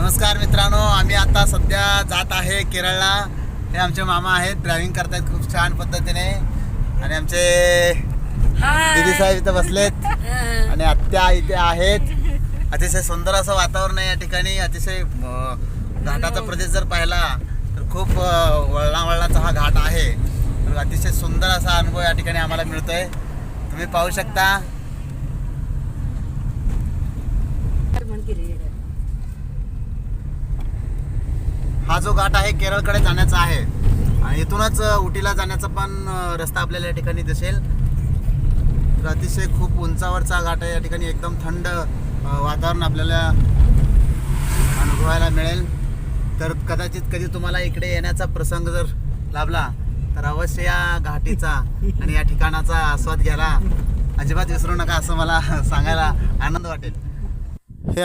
नमस्कार मित्रांनो, आम्ही आता सध्या जात आहे केरळला. हे आमचे मामा आहेत, ड्रायव्हिंग करतात खूप छान पद्धतीने. आणि आमचे दीदी साहेब इथे बसलेत आणि आत्या इथे आहेत. अतिशय सुंदर असं वातावरण आहे या ठिकाणी. अतिशय घाटाचा प्रदेश जर पाहिला तर खूप वळणावळणाचा हा घाट आहे. तर अतिशय सुंदर असा अनुभव या ठिकाणी आम्हाला मिळतोय. तुम्ही पाहू शकता. हा जो घाट आहे केरळकडे जाण्याचा आहे आणि इथूनच उटीला जाण्याचा पण रस्ता आपल्याला या ठिकाणी दिसेल. तर अतिशय खूप उंचावरचा घाट आहे. या ठिकाणी एकदम थंड वातावरण आपल्याला अनुभवायला मिळेल. तर कदाचित कधी तुम्हाला इकडे येण्याचा प्रसंग जर लाभला तर अवश्य या घाटीचा आणि या ठिकाणाचा आस्वाद घ्यायला अजिबात विसरू नका, असं मला सांगायला आनंद वाटेल. हे